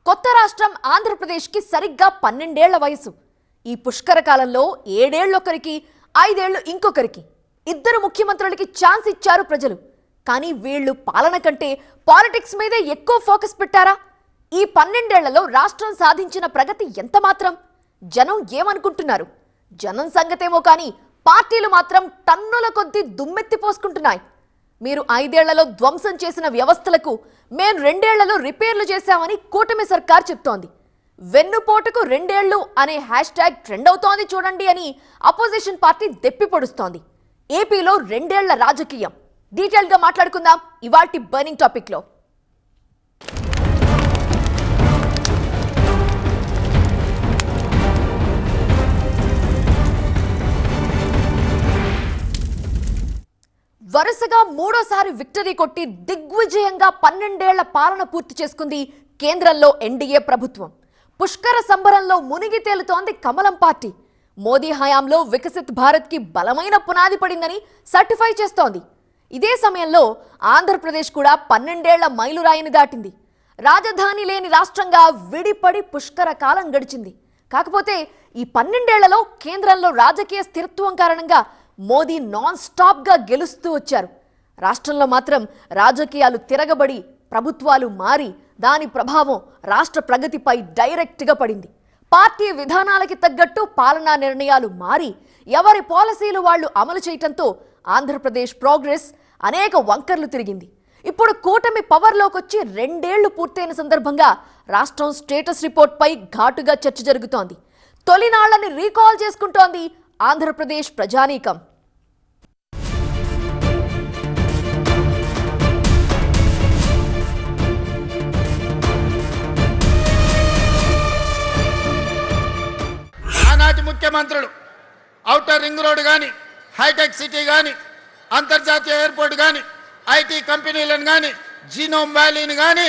కొత్త రాష్ట్రం ఆంధ్రప్రదేశ్కి సరిగ్గా 12 ఏళ్ల వయసు. ఈ పుష్కర కాలంలో 7 ఏళ్లొకరికి 5 ఏళ్లు ఇంకొకరికి ఇద్దరు ముఖ్యమంత్రులకి ఛాన్స్ ఇచ్చారు ప్రజలు. కానీ వీళ్ళు పాలన కంటే పాలిటిక్స్ మీదే ఎక్కువ ఫోకస్ పెట్టారా? ఈ 12 ఏళ్లలో రాష్ట్రం సాధించిన ప్రగతి ఎంత మాత్రం? జనం ఏమనుకుంటున్నారు? జనం సంగతేమో కానీ పార్టీలు మాత్రం టన్నుల కొద్దీ దుమ్మెత్తి పోసుకుంటున్నాయి. మీరు 5 ఏళ్లలో ధ్వంసం చేసిన వ్యవస్థలకు మేం 2 ఏళ్లలో రిపేర్లు చేశామని కూటమి సర్కార్ చెప్తోంది. వెన్నుపోటుకు 2 ఏళ్లు అనే హ్యాష్ట్యాగ్ ట్రెండ్ అవుతోంది చూడండి అని అపోజిషన్ పార్టీ దెప్పి పొడుస్తోంది. ఏపీలో 2 ఏళ్ల రాజకీయం డీటెయిల్ గా మాట్లాడుకుందాం ఇవాల్టి బర్నింగ్ టాపిక్ లో. వరుసగా మూడోసారి విక్టరీ కొట్టి దిగ్విజయంగా 12 ఏళ్ల పాలన పూర్తి చేసుకుంది కేంద్రంలో ఎన్డీఏ ప్రభుత్వం. పుష్కర సంబరంలో మునిగి తేలుతోంది కమలం పార్టీ. మోదీ హయాంలో వికసిత్ భారత్ కి బలమైన పునాది పడిందని సర్టిఫై చేస్తోంది. ఇదే సమయంలో ఆంధ్రప్రదేశ్ కూడా 12 ఏళ్ల మైలురాయిని దాటింది. రాజధాని లేని రాష్ట్రంగా విడిపడి పుష్కర కాలం గడిచింది. కాకపోతే ఈ 12 ఏళ్లలో కేంద్రంలో రాజకీయ స్థిరత్వం కారణంగా మోదీ నాన్ స్టాప్ గా గెలుస్తూ వచ్చారు. రాష్ట్రంలో మాత్రం రాజకీయాలు తిరగబడి ప్రభుత్వాలు మారి దాని ప్రభావం రాష్ట్ర ప్రగతిపై డైరెక్ట్ గా పడింది. పార్టీ విధానాలకి తగ్గట్టు పాలనా నిర్ణయాలు మారి ఎవరి పాలసీలు వాళ్లు అమలు చేయటంతో ఆంధ్రప్రదేశ్ ప్రోగ్రెస్ అనేక వంకర్లు తిరిగింది. ఇప్పుడు కూటమి పవర్లోకొచ్చి 2 ఏళ్లు పూర్తయిన సందర్భంగా రాష్ట్రం స్టేటస్ రిపోర్ట్ పై ఘాటుగా చర్చ జరుగుతోంది. తొలినాళ్లని రీకాల్ చేసుకుంటోంది ఆంధ్రప్రదేశ్ ప్రజానీకం. ఆనాటి ముఖ్యమంత్రులు ఔటర్ రింగ్ రోడ్ కానీ, హైటెక్ సిటీ కానీ, అంతర్జాతీయ ఎయిర్పోర్ట్ కానీ, ఐటీ కంపెనీలను కానీ, జీనోమ్ వ్యాలీని కానీ,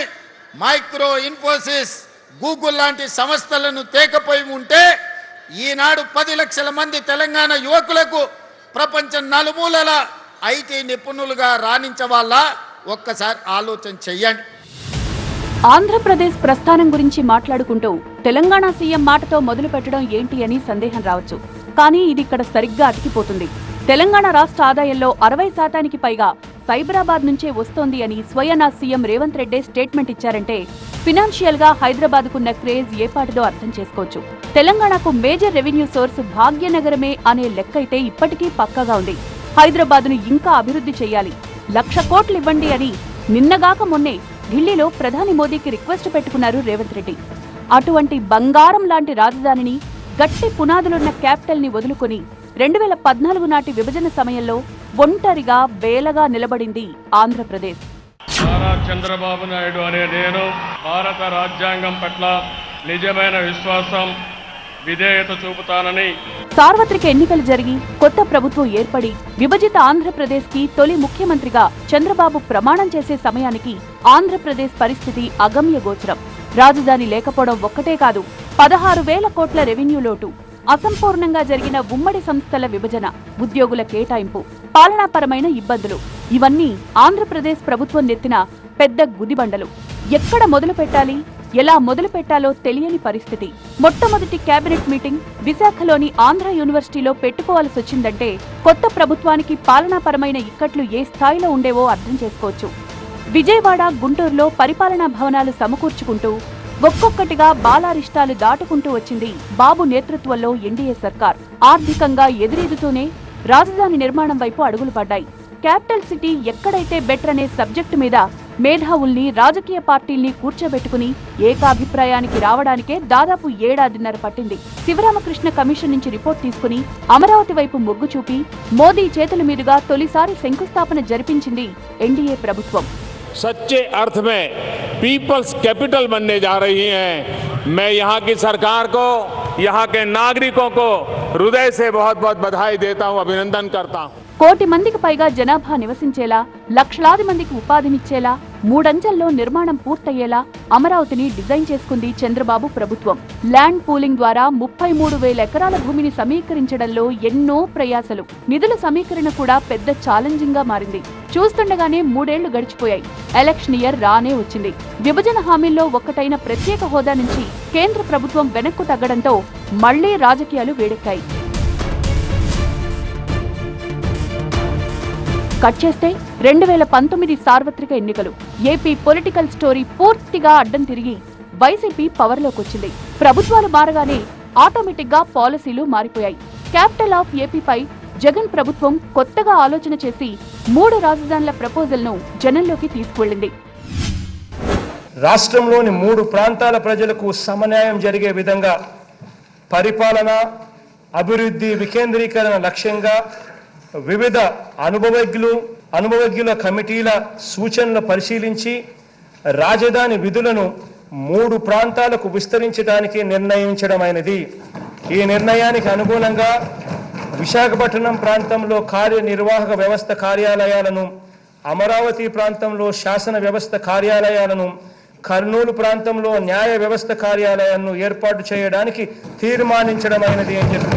మైక్రో ఇన్ఫోసిస్, గూగుల్ లాంటి సంస్థలను తేకపోయి ఉంటే ఈనాడు 10 లక్షల మంది తెలంగాణ యువకులకు ప్రపంచం నలుమూలల ఐటీ నిపుణులుగా రాణించవాలా? ఒక్కసారి ఆలోచన చెయ్యండి. ఆంధ్రప్రదేశ్ ప్రస్థానం గురించి మాట్లాడుకుంటూ తెలంగాణ సీఎం మాటతో మొదలు పెట్టడం ఏంటి అని సందేహం రావచ్చు. కానీ ఇది ఇక్కడ సరిగ్గా అతికిపోతుంది. తెలంగాణ రాష్ట్ర ఆదాయంలో 60% పైగా సైబరాబాద్ నుంచే వస్తోంది అని స్వయానా సీఎం రేవంత్ రెడ్డి స్టేట్మెంట్ ఇచ్చారంటే ఫినాన్షియల్ గా హైదరాబాద్ కున్న క్రేజ్ ఏపాటిదో అర్థం చేసుకోవచ్చు. తెలంగాణకు మేజర్ రెవెన్యూ సోర్స్ భాగ్యనగరమే అనే లెక్కైతే ఇప్పటికీ పక్కాగా ఉంది. హైదరాబాద్ ను ఇంకా అభివృద్ధి చేయాలి, 1,00,000 కోట్లు ఇవ్వండి అని నిన్నగాక మొన్నే ఢిల్లీలో ప్రధాని మోదీకి రిక్వెస్ట్ పెట్టుకున్నారు రేవంత్ రెడ్డి. అటువంటి బంగారం లాంటి రాజధానిని, గట్టి పునాదులున్న క్యాపిటల్ ని వదులుకొని 2014 నాటి విభజన సమయంలో ఒంటరిగా వేలగా నిలబడింది ఆంధ్రప్రదేశ్. చంద్రబాబు నాయుడు అనే నేను భారత రాజ్యాంగం పట్ల నిజమైన విశ్వాసం, విధేయత చూపుతానని సార్వత్రిక ఎన్నికలు జరిగి కొత్త ప్రభుత్వం ఏర్పడి విభజిత ఆంధ్రప్రదేశ్ కి తొలి ముఖ్యమంత్రిగా చంద్రబాబు ప్రమాణం చేసే సమయానికి ఆంధ్రప్రదేశ్ పరిస్థితి అగమ్య గోచరం. రాజధాని లేకపోవడం ఒక్కటే కాదు, 16,000 కోట్ల రెవెన్యూ లోటు, అసంపూర్ణంగా జరిగిన ఉమ్మడి సంస్థల విభజన, ఉద్యోగుల కేటాయింపు, పాలనాపరమైన ఇబ్బందులు, ఇవన్నీ ఆంధ్రప్రదేశ్ ప్రభుత్వం నెత్తిన పెద్ద గుదిబండలు. ఎక్కడ మొదలు పెట్టాలి, ఎలా మొదలు పెట్టాలో తెలియని పరిస్థితి. మొట్టమొదటి కేబినెట్ మీటింగ్ విశాఖలోని ఆంధ్ర యూనివర్సిటీలో పెట్టుకోవాల్సి వచ్చిందంటే కొత్త ప్రభుత్వానికి పాలనాపరమైన ఇక్కట్లు ఏ స్థాయిలో ఉండేవో అర్థం చేసుకోవచ్చు. విజయవాడ, గుంటూరులో పరిపాలనా భవనాలు సమకూర్చుకుంటూ ఒక్కొక్కటిగా బాలారిష్టాలు దాటుకుంటూ వచ్చింది బాబు నేతృత్వంలో ఎన్డీఏ సర్కార్. ఆర్థికంగా ఎదురెదుతూనే రాజధాని నిర్మాణం వైపు అడుగులు పడ్డాయి. క్యాపిటల్ సిటీ ఎక్కడైతే బెటర్ అనే సబ్జెక్టు మీద మేధావుల్ని, రాజకీయ పార్టీల్ని కూర్చోబెట్టుకుని ఏకాభిప్రాయానికి రావడానికే దాదాపు 1.5 ఏళ్లు పట్టింది. శివరామకృష్ణ కమిషన్ నుంచి రిపోర్ట్ తీసుకుని అమరావతి వైపు మొగ్గు చూపి మోదీ చేతుల మీదుగా తొలిసారి శంకుస్థాపన జరిపించింది ఎన్డీఏ ప్రభుత్వం. सच्चे अर्थ में पीपल्स कैपिटल बनने जा रही हैं। मैं यहाँ की सरकार को, यहाँ के नागरिकों को हृदय से बहुत बहुत बधाई देता हूँ, अभिनंदन करता हूँ. 1 కోటి మందికి పైగా జనాభా నివసించేలా, లక్షలాది మందికి ఉపాధినిచ్చేలా, 3 అంచెల్లో నిర్మాణం పూర్తయ్యేలా అమరావతిని డిజైన్ చేసుకుంది చంద్రబాబు ప్రభుత్వం. ల్యాండ్ పూలింగ్ ద్వారా 33,000 ఎకరాల భూమిని సమీకరించడంలో ఎన్నో ప్రయాసలు, నిధుల సమీకరణ కూడా పెద్ద ఛాలెంజింగ్ గా మారింది. చూస్తుండగానే 3 ఏళ్లు గడిచిపోయాయి. ఎలక్షన్ ఇయర్ రానే వచ్చింది. విభజన హామీల్లో ఒక్కటైన ప్రత్యేక హోదా నుంచి కేంద్ర ప్రభుత్వం వెనక్కు తగ్గడంతో మళ్లీ రాజకీయాలు వేడెక్కాయి. కట్ చేస్తే 2019 సార్వత్రిక ఎన్నికలు. ఏపీ పొలిటికల్ స్టోరీ పూర్తిగా అడ్డం తిరిగి వైసీపీ పవర్లోకి వచ్చింది. ప్రభుత్వాలు మారగానే ఆటోమేటిక్ గా పాలసీలు మారిపోయాయి. క్యాపిటల్ ఆఫ్ ఏపీపై జగన్ ప్రభుత్వం కొత్తగా ఆలోచన చేసి 3 రాజధానుల ప్రపోజల్ ను జనంలోకి తీసుకువెళ్లింది. రాష్ట్రంలోని 3 ప్రాంతాల ప్రజలకు సమన్యాయం జరిగే విధంగా పరిపాలన, అభివృద్ధి, వికేంద్రీకరణ లక్ష్యంగా వివిధ అనుభవజ్ఞుల కమిటీల సూచనలు పరిశీలించి రాజధాని విధులను 3 ప్రాంతాలకు విస్తరించడానికి నిర్ణయించడమైనది. ఈ నిర్ణయానికి అనుగుణంగా విశాఖపట్నం ప్రాంతంలో కార్యనిర్వాహక వ్యవస్థ కార్యాలయాలను, అమరావతి ప్రాంతంలో శాసన వ్యవస్థ కార్యాలయాలను, కర్నూలు ప్రాంతంలో న్యాయ వ్యవస్థ కార్యాలయాలను ఏర్పాటు చేయడానికి తీర్మానించడమైనది అని చెప్పి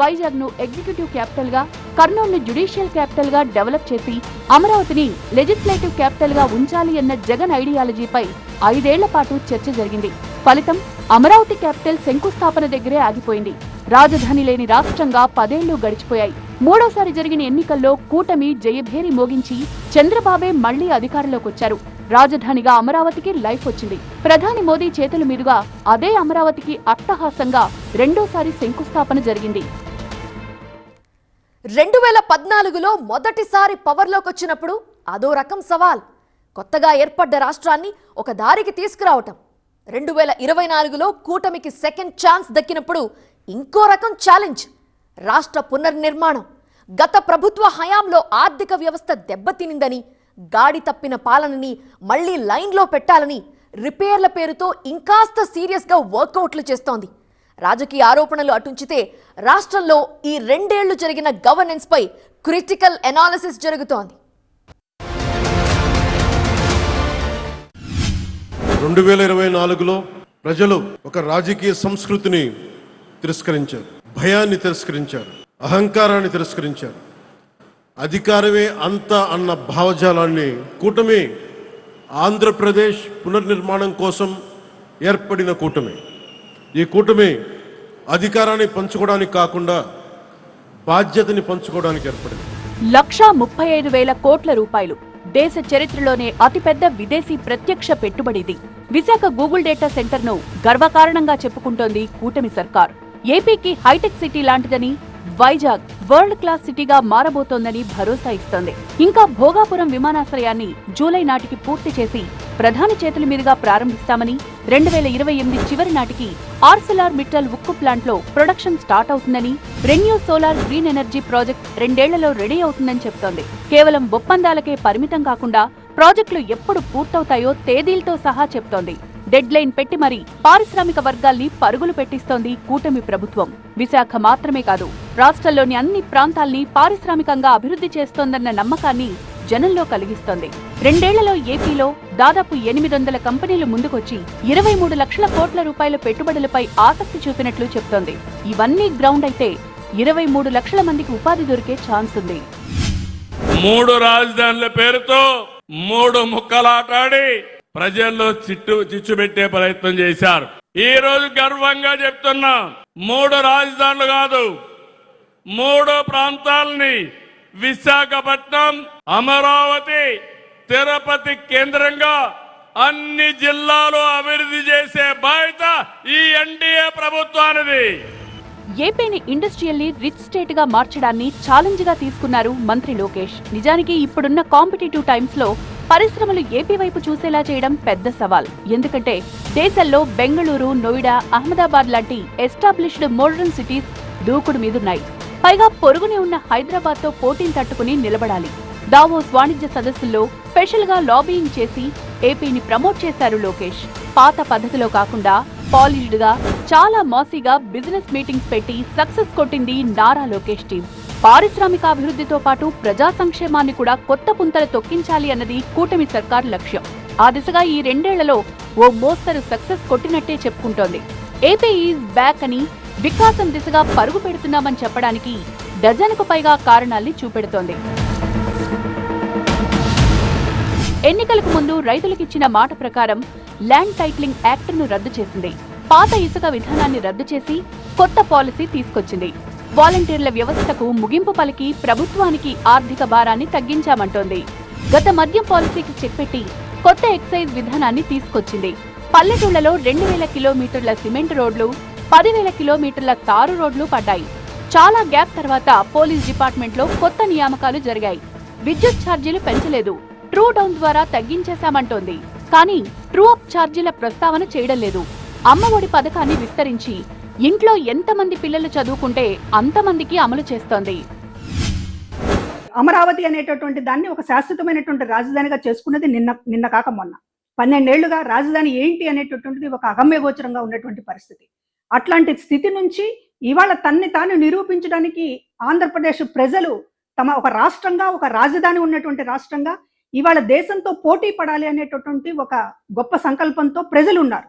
వైజాగ్ ను ఎగ్జిక్యూటివ్ క్యాపిటల్ గా, కర్నూలు ను జ్యుడిషియల్ క్యాపిటల్ గా డెవలప్ చేసి అమరావతిని లెజిస్లేటివ్ క్యాపిటల్ గా ఉంచాలి అన్న జగన్ ఐడియాలజీపై 5 ఏళ్ల పాటు చర్చ జరిగింది. ఫలితం అమరావతి క్యాపిటల్ శంకుస్థాపన దగ్గరే ఆగిపోయింది. రాజధాని లేని రాష్ట్రంగా 10 ఏళ్లు గడిచిపోయాయి. 3వసారి జరిగిన ఎన్నికల్లో కూటమి జయభేరి మోగించి చంద్రబాబే మళ్లీ అధికారంలోకి వచ్చారు. రాజధానిగా అమరావతికి లైఫ్ వచ్చింది. ప్రధాని మోదీ చేతుల మీదుగా అదే అమరావతికి అట్టహాసంగా 2వసారి శంకుస్థాపన జరిగింది. 2014లో మొదటిసారి పవర్లోకి వచ్చినప్పుడు అదో రకం సవాల్. కొత్తగా ఏర్పడ్డ రాష్ట్రాన్ని ఒక దారికి తీసుకురావటం. 2024లో కూటమికి సెకండ్ ఛాన్స్ దక్కినప్పుడు ఇంకో రకం ఛాలెంజ్. రాష్ట్ర పునర్నిర్మాణం. గత ప్రభుత్వ హయాంలో ఆర్థిక వ్యవస్థ దెబ్బతినిందని, గాడి తప్పిన పాలనని మళ్లీ లైన్లో పెట్టాలని రిపేర్ల పేరుతో ఇంకాస్త సీరియస్గా వర్కౌట్లు చేస్తోంది. రాజకీయ ఆరోపణలు అటుంచితే రాష్ట్రంలో ఈ 2 ఏళ్లు జరిగిన గవర్నెన్స్ పై క్రిటికల్ అనాలిసిస్ జరుగుతోంది. 2024లో ప్రజలు ఒక రాజకీయ సంస్కృతిని తిరస్కరించారు, భయాన్ని తిరస్కరించారు, అహంకారాన్ని తిరస్కరించారు. అధికారమే అంత అన్న భావజాలాన్ని కూటమి ఆంధ్రప్రదేశ్ పునర్నిర్మాణం కోసం ఏర్పడిన కూటమి. ఈ కూటమి అధికారాన్ని పంచుకోవడానికి కాకుండా బాధ్యతని పంచుకోవడానికి ఏర్పడింది. 1,35,000 కోట్ల రూపాయలు దేశ చరిత్రలోనే అతిపెద్ద విదేశీ ప్రత్యక్ష పెట్టుబడిది. విశాఖ గూగుల్ డేటా సెంటర్ ను గర్వకారణంగా చెప్పుకుంటోంది కూటమి సర్కార్. ఏపీకి హైటెక్ సిటీ లాంటిదని, వైజాగ్ వరల్డ్ క్లాస్ సిటీగా మారబోతోందని భరోసా ఇస్తోంది. ఇంకా భోగాపురం విమానాశ్రయాన్ని జూలై నాటికి పూర్తి చేసి ప్రధాని చేతుల మీదుగా ప్రారంభిస్తామని, 2028 చివరి నాటికి ఆర్సెలార్ మిట్టల్ ఉక్కు ప్లాంట్లో ప్రొడక్షన్ స్టార్ట్ అవుతుందని, renew solar green energy project 2 ఏళ్లలో రెడీ అవుతుందని చెప్తోంది. కేవలం ఒప్పందాలకే పరిమితం కాకుండా ప్రాజెక్టులు ఎప్పుడు పూర్తవుతాయో తేదీలతో సహా చెప్తోంది. డెడ్ లైన్ పెట్టి మరీ పారిశ్రామిక వర్గాల్ని పరుగులు పెట్టిస్తోంది కూటమి ప్రభుత్వం. విశాఖ మాత్రమే కాదు, రాష్ట్రంలోని అన్ని ప్రాంతాల్ని పారిశ్రామికంగా అభివృద్ధి చేస్తోందన్న నమ్మకాన్ని జనంలో కలిగిస్తోంది. 2 ఏళ్లలో ఏపీలో దాదాపు 800 కంపెనీలు ముందుకొచ్చి 23 లక్షల కోట్ల రూపాయల పెట్టుబడులపై ఆసక్తి చూపినట్లు చెప్తోంది. ఇవన్నీ గ్రౌండ్ అయితే 23 లక్షల మందికి ఉపాధి దొరికే ఛాన్స్ ఉంది. 3 రాజధానుల పేరుతో 3 ముక్కలాటాడి ప్రజల్లో చిచ్చు పెట్టే ప్రయత్నం చేశారు. ఈ రోజు గర్వంగా చెప్తున్నా, 3 రాజధానులు కాదు, 3 ప్రాంతాలని విశాఖపట్నం, అమరావతి, తిరుపతి కేంద్రంగా అన్ని జిల్లాలు అభివృద్ధి చేసే బాధ్యత ఈ ఎన్డీఏ ప్రభుత్వానిది. ఏపీని ఇండస్ట్రియల్లీ రిచ్ స్టేట్ గా మార్చడాన్ని ఛాలెంజ్ గా తీసుకున్నారు మంత్రి లోకేష్. నిజానికి ఇప్పుడున్న కాంపిటేటివ్ టైమ్స్ లో పరిశ్రమలు ఏపీ వైపు చూసేలా చేయడం పెద్ద సవాల్. ఎందుకంటే దేశంలో బెంగళూరు, నోయిడా, అహ్మదాబాద్ లాంటి ఎస్టాబ్లిష్డ్ మోడర్న్ సిటీస్ దూకుడు మీదున్నాయి. పైగా పొరుగునే ఉన్న హైదరాబాద్ తో పోటీని తట్టుకుని నిలబడాలి. దావోస్ వాణిజ్య సదస్సుల్లో స్పెషల్ గా లాబీయింగ్ చేసి ఏపీని ప్రమోట్ చేశారు లోకేష్. పాత పద్ధతిలో కాకుండా పాలిష్డ్ గా, చాలా మాసీగా బిజినెస్ మీటింగ్స్ పెట్టి సక్సెస్ కొట్టింది నారా లోకేష్ టీం. పారిశ్రామికాభివృద్ధితో పాటు ప్రజా సంక్షేమాన్ని కూడా కొత్త పుంతలు తొక్కించాలి అన్నది కూటమి సర్కార్ లక్ష్యం. ఆ దిశగా ఈ 2 ఏళ్లలో ఓ మోస్తరు సక్సెస్ కొట్టినట్టే చెప్పుకుంటోంది. ఏపీ ఈజ్ బ్యాక్ అని, వికాసం దిశగా పరుగు పెడుతున్నామని చెప్పడానికి డజన్కు పైగా కారణాల్ని చూపెడుతోంది. ఎన్నికలకు ముందు రైతులకిచ్చిన మాట ప్రకారం ల్యాండ్ టైటిలింగ్ యాక్ట్ను రద్దు చేసింది. పాత ఇసుక విధానాన్ని రద్దు చేసి కొత్త పాలసీ తీసుకొచ్చింది. వాలంటీర్ల వ్యవస్థకు ముగింపు పలికి ప్రభుత్వానికి ఆర్థిక భారాన్ని తగ్గించామంటోంది. గత మద్యం పాలసీకి చెక్ పెట్టి కొత్త ఎక్సైజ్ విధానాన్ని తీసుకొచ్చింది. పల్లెటూళ్లలో 2000 కిలోమీటర్ల సిమెంట్ రోడ్లు, 10,000 కిలోమీటర్ల తారు రోడ్లు పడ్డాయి. చాలా గ్యాప్ తర్వాత పోలీస్ డిపార్ట్మెంట్లో కొత్త నియామకాలు జరిగాయి. విద్యుత్ ఛార్జీలు పెంచలేదు, ట్రూ డౌన్ ద్వారా తగ్గించేశామంటోంది. కానీ ట్రూ అప్ ఛార్జీల ప్రస్తావన చేయడం లేదు. అమ్మఒడి పథకాన్ని విస్తరించి ఇంట్లో ఎంతమంది పిల్లలు చదువుకుంటే అంతమందికి అమలు చేస్తోంది. అమరావతి అనేటటువంటి దాన్ని ఒక శాశ్వతమైనటువంటి రాజధానిగా చేసుకున్నది నిన్న కాక మొన్న. 12 ఏళ్లుగా రాజధాని ఏంటి అనేటటువంటిది ఒక అగమ్యగోచరంగా ఉన్నటువంటి పరిస్థితి. అట్లాంటి స్థితి నుంచి ఇవాళ తన్ని తాను నిరూపించడానికి ఆంధ్రప్రదేశ్ ప్రజలు తమ ఒక రాష్ట్రంగా, ఒక రాజధాని ఉన్నటువంటి రాష్ట్రంగా ఇవాళ దేశంతో పోటీ పడాలి అనేటటువంటి ఒక గొప్ప సంకల్పంతో ప్రజలు ఉన్నారు.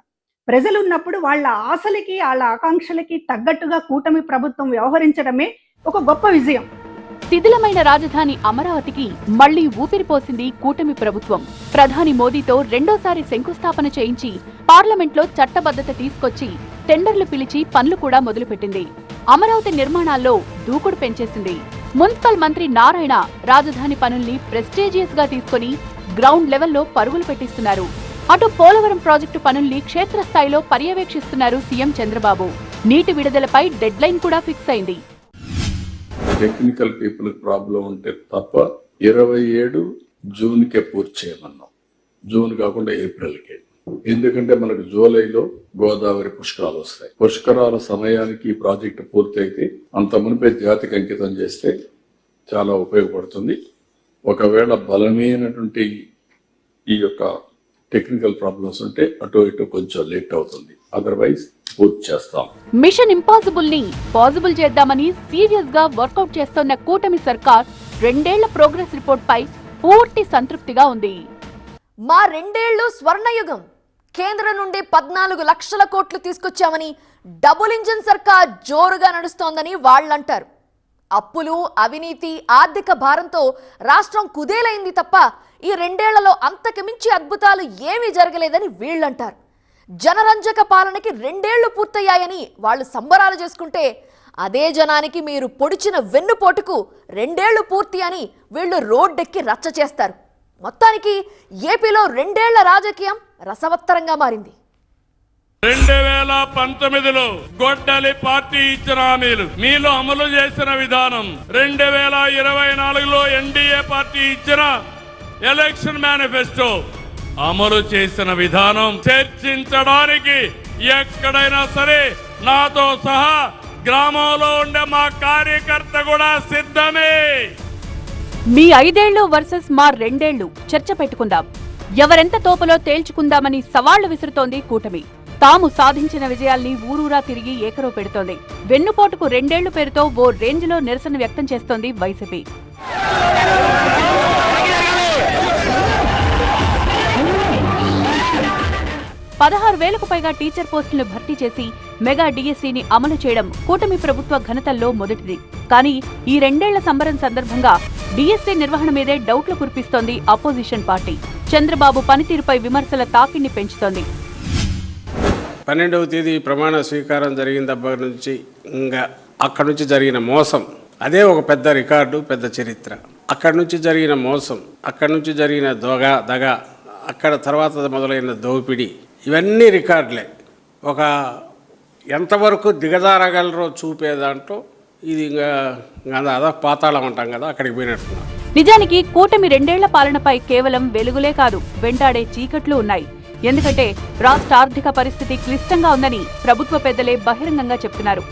ప్రజలు ఉన్నప్పుడు వాళ్ళ ఆశలకి, వాళ్ళ ఆకాంక్షలకి తగ్గట్టుగా కూటమి ప్రభుత్వం వ్యవహరించడమే ఒక గొప్ప విజయం. శిథిలమైన రాజధాని అమరావతికి మళ్లీ ఊపిరిపోసింది కూటమి ప్రభుత్వం. ప్రధాని మోదీతో రెండోసారి శంకుస్థాపన చేయించి పార్లమెంట్లో చట్టబద్ధత తీసుకొచ్చి టెండర్లు పిలిచి పనులు కూడా మొదలుపెట్టింది. అమరావతి నిర్మాణాల్లో దూకుడు పెంచేసింది. మున్సిపల్ మంత్రి నారాయణ రాజధాని పనుల్ని ప్రెస్టీజియస్ గా తీసుకుని గ్రౌండ్ లెవెల్లో పరుగులు పెట్టిస్తున్నారు. అటు పోలవరం ప్రాజెక్టు పనుల్ని క్షేత్రస్థాయిలో పర్యవేక్షిస్తున్నారు సీఎం చంద్రబాబు. నీటి విడుదలపై డెడ్ లైన్ కూడా ఫిక్స్ అయింది. టెక్నికల్ పీపుల్ ప్రాబ్లం ఉంటే తప్ప 27 జూన్కే పూర్తి చేయమన్నాం. జూన్ కాకుండా ఏప్రిల్కే. ఎందుకంటే మనకు జూలైలో గోదావరి పుష్కరాలు వస్తాయి. పుష్కరాల సమయానికి ఈ ప్రాజెక్టు పూర్తి అయితే అంత మునిపే జాతికి అంకితం చేస్తే చాలా ఉపయోగపడుతుంది. ఒకవేళ బలమైనటువంటి ఈ యొక్క టెక్నికల్ ప్రాబ్లమ్స్ ఉంటే అటు ఇటు కొంచెం లేట్ అవుతుంది. అదర్వైజ్ పూర్తి చేస్తాం. మిషన్ ఇంపాసిబుల్ ని పాసిబుల్ చేద్దామని సీరియస్ గా వర్కౌట్ చేస్తోన్న కూటమి సర్కార్ 2 ఏళ్ల ప్రోగ్రెస్ రిపోర్ట్ పై పూర్తి సంతృప్తిగా ఉంది. మా 2 ఏళ్లు స్వర్ణయుగం, కేంద్రం నుండి 14 లక్షల కోట్లు తీసుకొచ్చామని డబుల్ ఇంజిన్ సర్కార్ జోరుగా నడుస్తోందని వాళ్ళంటారు. అప్పులు, అవినీతి, ఆర్థిక భారంతో రాష్ట్రం కుదేలైంది తప్ప ఈ 2 ఏళ్లలో అంతకు మించి అద్భుతాలు ఏమీ జరగలేదని వీళ్ళంటారు. జనరంజక పాలనకి 2 ఏళ్లు పూర్తయ్యాయని వాళ్ళు సంబరాలు చేసుకుంటే అదే జనానికి మీరు పొడిచిన వెన్నుపోటుకు 2 ఏళ్లు పూర్తి అని వీళ్ళు రోడ్డెక్కి రచ్చ చేస్తారు. మొత్తానికి ఏపీలో 2 ఏళ్ల రాజకీయం రసవత్తరంగా మారింది. 2019లో గొడ్డలి పార్టీ ఇచ్చిన హామీలు మీలో అమలు చేసిన విధానం, 2024లో ఎన్డీఏ పార్టీ ఇచ్చిన ఎలక్షన్ మేనిఫెస్టో అమలు చేసిన విధానం చర్చించడానికి ఎక్కడైనా సరే నాతో సహా గ్రామంలో ఉండే మా కార్యకర్త కూడా సిద్ధమే. మీ 5 ఏళ్లు వర్సెస్ మా 2 ఏళ్లు చర్చ పెట్టుకుందాం, ఎవరెంత తోపలో తేల్చుకుందామని సవాళ్లు విసురుతోంది కూటమి. తాము సాధించిన విజయాల్ని ఊరూరా తిరిగి ఏకరో పెడుతోంది. వెన్నుపోటుకు 2 ఏళ్లు పేరుతో ఓ రేంజ్ లో నిరసన వ్యక్తం చేస్తోంది వైసీపీ. 16,000కు పైగా టీచర్ పోస్టులను భర్తీ చేసి మెగా డిఎస్సీని అమలు చేయడం కూటమి ప్రభుత్వ ఘనతల్లో మొదటిది. కానీ ఈ 2 ఏళ్ల సంబరం సందర్భంగా డిఎస్సీ నిర్వహణ మీదే డౌట్లు కురిపిస్తోంది అపోజిషన్ పార్టీ. చంద్రబాబు పనితీరుపై విమర్శల తాకిడిని పెంచుతోంది. 12వ తేదీ ప్రమాణ స్వీకారం జరిగిన దగ్గర నుంచి ఇంకా అక్కడి నుంచి జరిగిన మోసం, అదే ఒక పెద్ద రికార్డు, పెద్ద చరిత్ర. అక్కడి నుంచి జరిగిన మోసం, అక్కడి నుంచి జరిగిన దగ, అక్కడ తర్వాత మొదలైన దోపిడీ, ఇవన్నీ రికార్డులే. ఒక ఎంతవరకు దిగజారగలరో చూపే దాంట్లో ఇది అదా పాతాళం అంటాం కదా, అక్కడికి పోయినట్టున్నాం. నిజానికి కూటమి 2 ఏళ్ల పాలనపై కేవలం వెలుగులే కాదు, వెంటాడే చీకట్లు ఉన్నాయి. ఎందుకంటే రాష్ట్ర ఆర్థిక పరిస్థితి క్లిష్టంగా ఉందని ప్రభుత్వ పెద్దలే బహిరంగంగా చెప్తున్నారు.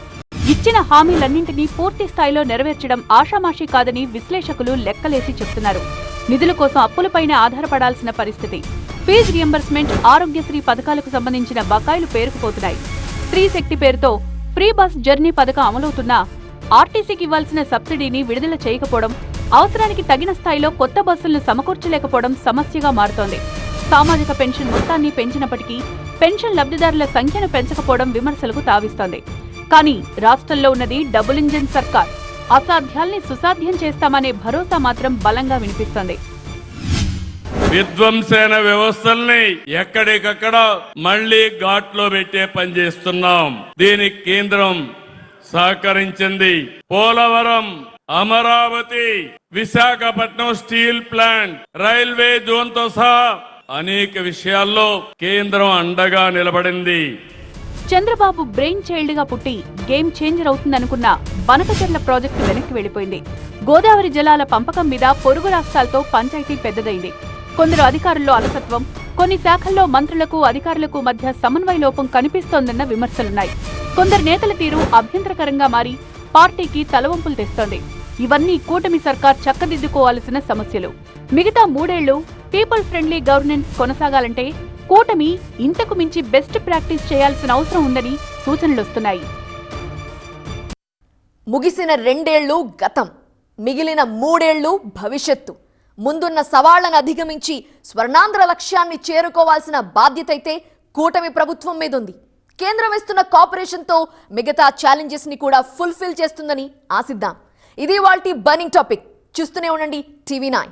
ఇచ్చిన హామీలన్నింటినీ పూర్తి స్థాయిలో నెరవేర్చడం ఆషామాషీ కాదని విశ్లేషకులు లెక్కలేసి చెప్తున్నారు. నిధుల కోసం అప్పులపైనే ఆధారపడాల్సిన పరిస్థితి. ఫీజు రియంబర్స్మెంట్, ఆరోగ్యశ్రీ పథకాలకు సంబంధించిన బకాయిలు పేరుకుపోతున్నాయి. స్త్రీ శక్తి పేరుతో ఫ్రీ బస్ జర్నీ పథకం అమలవుతున్నా ఆర్టీసీకి ఇవ్వాల్సిన సబ్సిడీని విడుదల చేయకపోవడం, అవసరానికి తగిన స్థాయిలో కొత్త బస్సులను సమకూర్చలేకపోవడం సమస్యగా మారుతోంది. సామాజిక పెన్షన్ మొత్తాన్ని పెంచినప్పటికీ పెన్షన్ లబ్ధిదారుల సంఖ్యను పెంచకపోవడం విమర్శలకు తావిస్తోంది. కానీ రాష్ట్రంలో ఉన్నది డబుల్ ఇంజిన్ సర్కార్. అసాధ్యాల్ని సుసాధ్యం చేస్తామనే భరోసా మాత్రం బలంగా వినిపిస్తోంది. విధ్వంసైన వ్యవస్థల్ని ఎక్కడికక్కడ మళ్లీ ఘాట్లో పెట్టే పని చేస్తున్నాం. దీనికి కేంద్రం సహకరించింది. Polavaram, Amaravati, Visakhapatnam steel plant, railway zone తో సహా అనేక విషయాల్లో కేంద్రం అండగా నిలబడింది. చంద్రబాబు బ్రెయిన్ చైల్డ్ గా పుట్టి గేమ్ చేంజర్ అవుతుందనుకున్న బనకచర్ల ప్రాజెక్టు వెనక్కి వెళ్లిపోయింది. గోదావరి జలాల పంపకం మీద పొరుగు రాష్ట్రాలతో పంచాయతీ పెద్దదైంది. కొందరు అధికారుల్లో అలసత్వం, కొన్ని శాఖల్లో మంత్రులకు అధికారులకు మధ్య సమన్వయ లోపం కనిపిస్తోందన్న విమర్శలున్నాయి. కొందరు నేతల తీరు అభ్యంతరకరంగా మారి పార్టీకి తలవంపులు తెస్తోంది. ఇవన్నీ కూటమి సర్కార్ చక్కదిద్దుకోవాల్సిన సమస్యలు. మిగతా 3 ఏళ్లు పీపుల్ ఫ్రెండ్లీ గవర్నెన్స్ కొనసాగాలంటే కూటమి ఇంతకు మించి బెస్ట్ ప్రాక్టీస్ చేయాల్సిన అవసరం ఉందని సూచనలొస్తున్నాయి. ముగిసిన 2 ఏళ్లు గతం, మిగిలిన 3 ఏళ్లు భవిష్యత్తు. ముందున్న సవాళ్లను అధిగమించి స్వర్ణాంధ్ర లక్ష్యాన్ని చేరుకోవాల్సిన బాధ్యత అయితే కూటమి ప్రభుత్వం మీద ఉంది. కేంద్రం ఇస్తున్న కోఆపరేషన్తో మిగతా ఛాలెంజెస్ ని కూడా ఫుల్ఫిల్ చేస్తుందని ఆశిద్దాం. ఇది వాల్టి బర్నింగ్ టాపిక్. చూస్తూనే ఉండండి TV9.